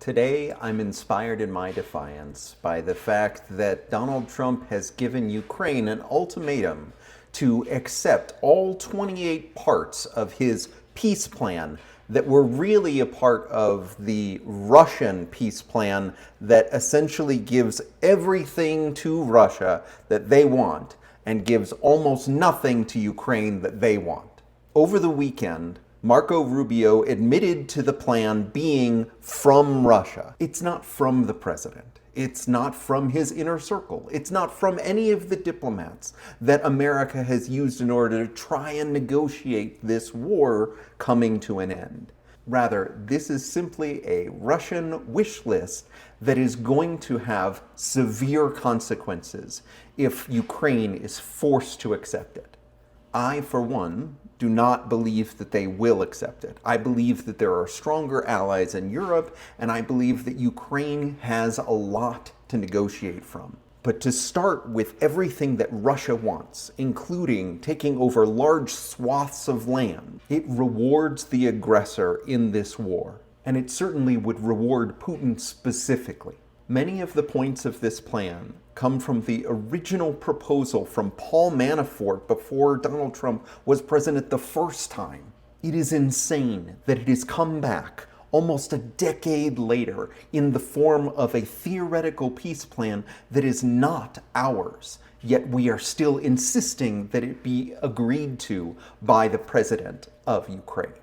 Today, I'm inspired in my defiance by the fact that Donald Trump has given Ukraine an ultimatum to accept all 28 parts of his peace plan that were really a part of the Russian peace plan that essentially gives everything to Russia that they want and gives almost nothing to Ukraine that they want. Over the weekend, Marco Rubio admitted to the plan being from Russia. It's not from the president. It's not from his inner circle. It's not from any of the diplomats that America has used in order to try and negotiate this war coming to an end. Rather, this is simply a Russian wish list that is going to have severe consequences if Ukraine is forced to accept it. I, for one, do not believe that they will accept it. I believe that there are stronger allies in Europe, and I believe that Ukraine has a lot to negotiate from. But to start with everything that Russia wants, including taking over large swaths of land, it rewards the aggressor in this war. And it certainly would reward Putin specifically. Many of the points of this plan come from the original proposal from Paul Manafort before Donald Trump was president the first time. It is insane that it has come back almost a decade later in the form of a theoretical peace plan that is not ours, yet we are still insisting that it be agreed to by the president of Ukraine.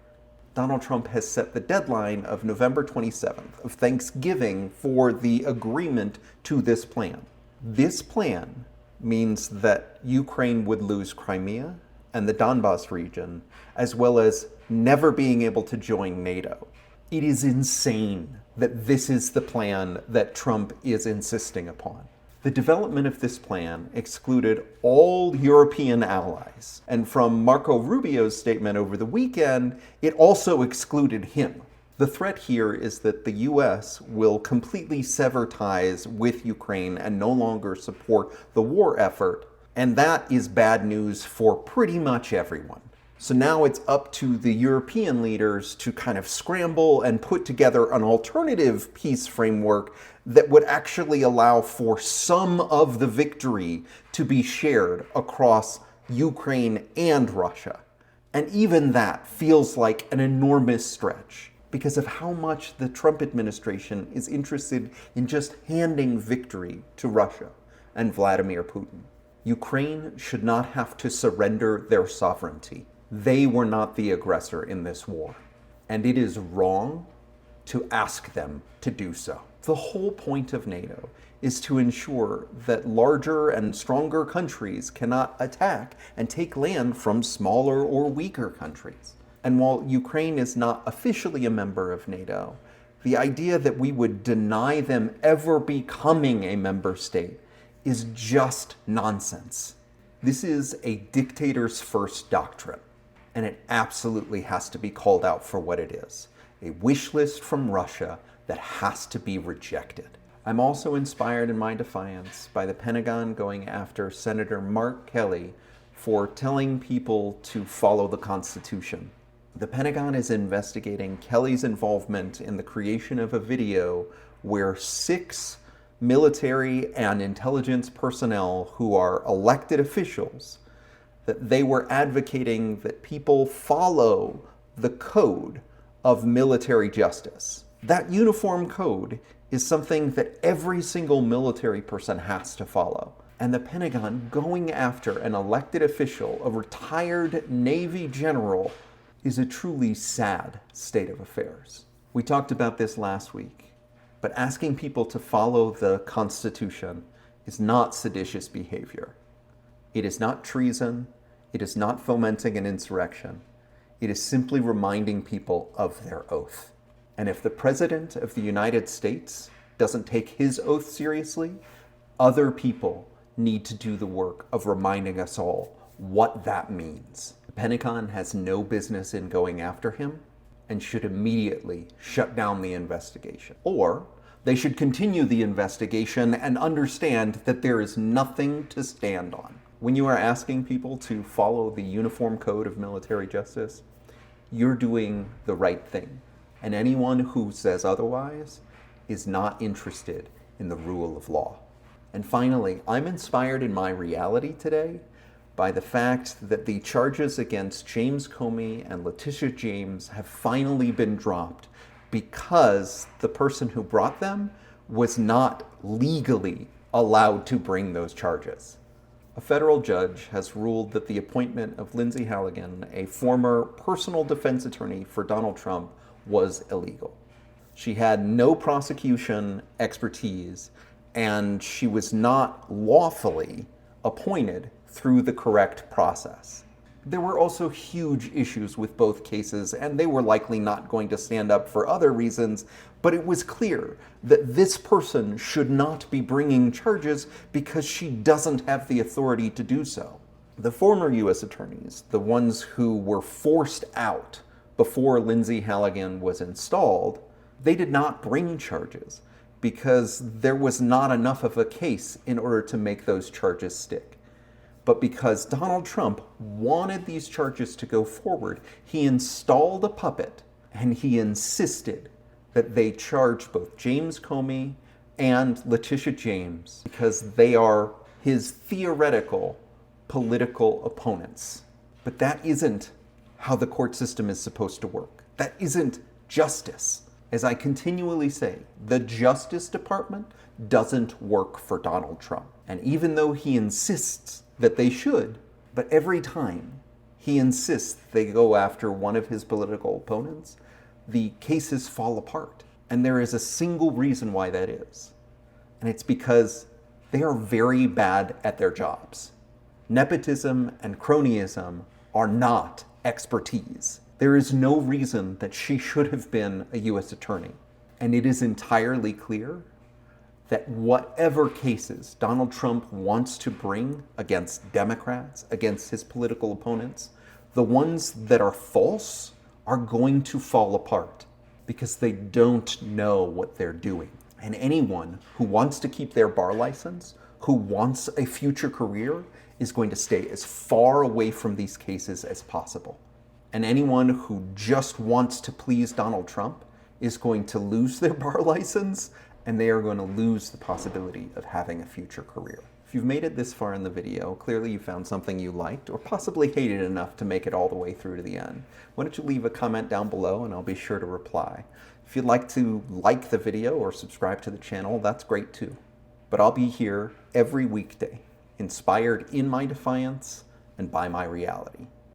Donald Trump has set the deadline of November 27th, of Thanksgiving, for the agreement to this plan. This plan means that Ukraine would lose Crimea and the Donbas region, as well as never being able to join NATO. It is insane that this is the plan that Trump is insisting upon. The development of this plan excluded all European allies, and from Marco Rubio's statement over the weekend, it also excluded him. The threat here is that the US will completely sever ties with Ukraine and no longer support the war effort, and that is bad news for pretty much everyone. So now it's up to the European leaders to kind of scramble and put together an alternative peace framework that would actually allow for some of the victory to be shared across Ukraine and Russia. And even that feels like an enormous stretch because of how much the Trump administration is interested in just handing victory to Russia and Vladimir Putin. Ukraine should not have to surrender their sovereignty. They were not the aggressor in this war, and it is wrong to ask them to do so. The whole point of NATO is to ensure that larger and stronger countries cannot attack and take land from smaller or weaker countries. And while Ukraine is not officially a member of NATO, the idea that we would deny them ever becoming a member state is just nonsense. This is a dictator's first doctrine, and it absolutely has to be called out for what it is. A wish list from Russia that has to be rejected. I'm also inspired in my defiance by the Pentagon going after Senator Mark Kelly for telling people to follow the Constitution. The Pentagon is investigating Kelly's involvement in the creation of a video where 6 military and intelligence personnel who are elected officials, that they were advocating that people follow the code of military justice. That uniform code is something that every single military person has to follow. And the Pentagon going after an elected official, a retired Navy general, is a truly sad state of affairs. We talked about this last week, but asking people to follow the Constitution is not seditious behavior. It is not treason. It is not fomenting an insurrection. It is simply reminding people of their oath. And if the President of the United States doesn't take his oath seriously, other people need to do the work of reminding us all what that means. The Pentagon has no business in going after him and should immediately shut down the investigation. Or they should continue the investigation and understand that there is nothing to stand on. When you are asking people to follow the uniform code of military justice, you're doing the right thing. And anyone who says otherwise is not interested in the rule of law. And finally, I'm inspired in my reality today by the fact that the charges against James Comey and Letitia James have finally been dropped because the person who brought them was not legally allowed to bring those charges. A federal judge has ruled that the appointment of Lindsay Halligan, a former personal defense attorney for Donald Trump, was illegal. She had no prosecution expertise, and she was not lawfully appointed through the correct process. There were also huge issues with both cases, and they were likely not going to stand up for other reasons, but it was clear that this person should not be bringing charges because she doesn't have the authority to do so. The former U.S. attorneys, the ones who were forced out before Lindsay Halligan was installed, they did not bring charges because there was not enough of a case in order to make those charges stick. But because Donald Trump wanted these charges to go forward, he installed a puppet and he insisted that they charge both James Comey and Letitia James because they are his theoretical political opponents. But that isn't how the court system is supposed to work. That isn't justice. As I continually say, the Justice Department doesn't work for Donald Trump. And even though he insists that they should, but every time he insists they go after one of his political opponents, the cases fall apart. And there is a single reason why that is. And it's because they are very bad at their jobs. Nepotism and cronyism are not expertise. There is no reason that she should have been a U.S. attorney. And it is entirely clear that whatever cases Donald Trump wants to bring against Democrats, against his political opponents, the ones that are false are going to fall apart because they don't know what they're doing. And anyone who wants to keep their bar license, who wants a future career, is going to stay as far away from these cases as possible. And anyone who just wants to please Donald Trump is going to lose their bar license, and they are going to lose the possibility of having a future career. If you've made it this far in the video, clearly you found something you liked or possibly hated enough to make it all the way through to the end. Why don't you leave a comment down below and I'll be sure to reply. If you'd like to like the video or subscribe to the channel, that's great too. But I'll be here every weekday, inspired in my defiance and by my reality.